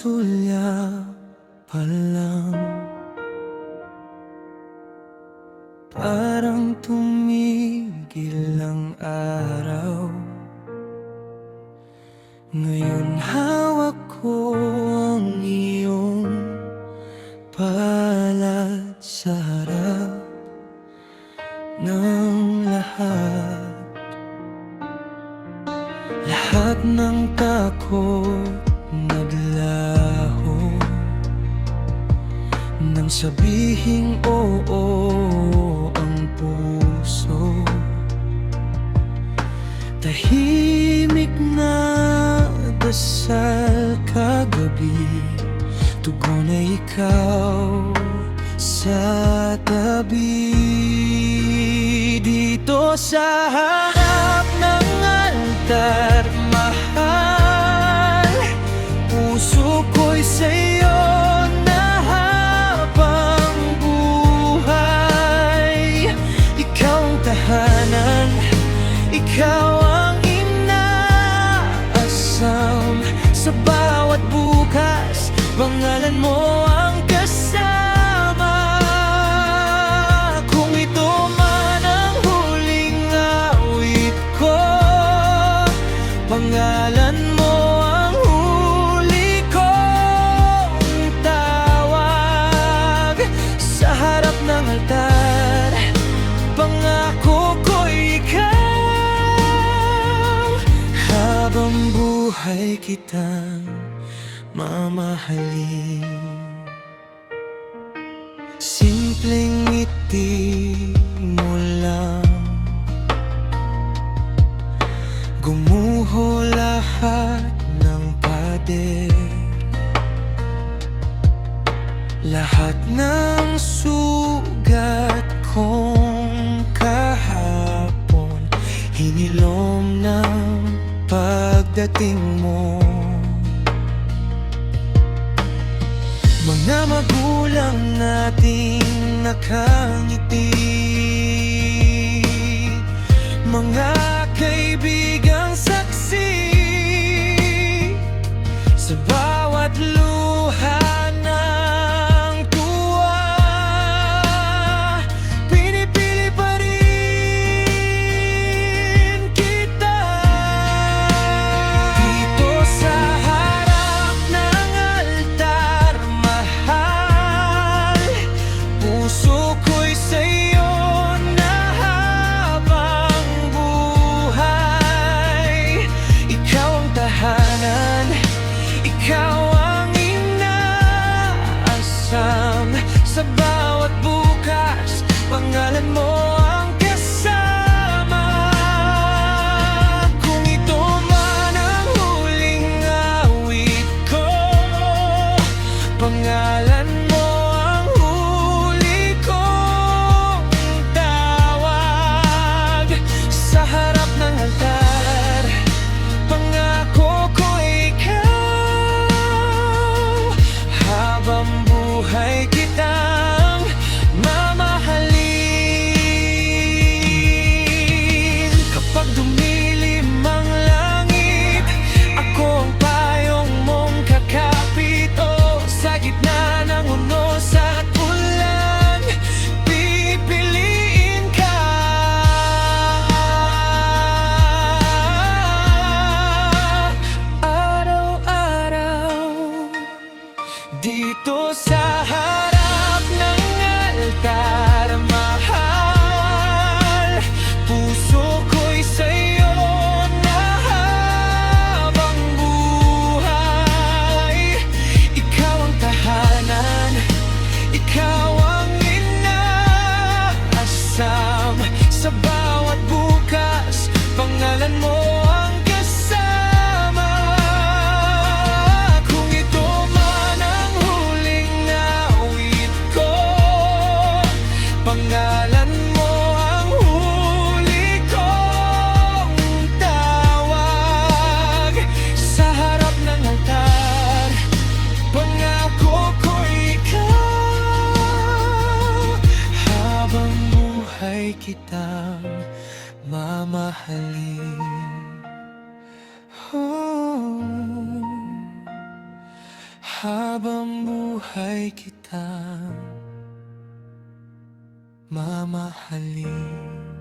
tulya pa lang, parang tumigil ang araw. Ngayon hawak ko ang iyong palad sa harap ng lahat. Lahat ng takot naglaho nang sabihing oo ang puso. Tahimik na dasal kagabi, tugon ay ikaw sa tabi. Dito sa harap ng altar, mahal, puso ko'y sa'yo na habang buhay. Ikaw ang tahanan, ikaw ang inaasam. Sa bawat bukas, pangalan mo ang kasama. Kung ito man ang huling awit ko, pangalan mo ang huli kong tawag. Sa harap ng altar, pangako ko'y ikaw. Habang buhay kitang mamahalin. Simpleng ngiti mo lang, gumuho lahat ng pader. Lahat ng sugat kong kahapon, hinilom ng pagdating mo. Mga magulang nating nakangiti, mga kaibigang saksi, sa bawat luha ng tuwa, pinipili pa rin kita. Dito sa harap ng altar, mahal, puso ko'y sa'yo na habang buhay. Ikaw ang tahanan, ikaw ang inaasam. Sa bawat bukas, pangalan mo ang kasama. Kung ito man ang huling awit ko, pangalan mo ang huli kong tawag. Sa harap ng altar, pangako ko'y ikaw. Habang buhay kitang mamahalin. Kapag dumilim ang langit, ako ang payong mong kakapit. O sa gitna ng unos at ulan, pipiliin ka. Araw-araw, dito sa harap ng altar, mahal, puso ko'y sa'yo na habang buhay. Ikaw ang tahanan, ikaw ang inaasam. Sa bawat bukas, pangalan mo ang kasama. Kung ito man ang huling awit ko, pangalan mo ang huli kong tawag. Sa harap ng altar, pangako ko'y ikaw. Habang buhay kitang mamahalin. Habang buhay kita mamahalin.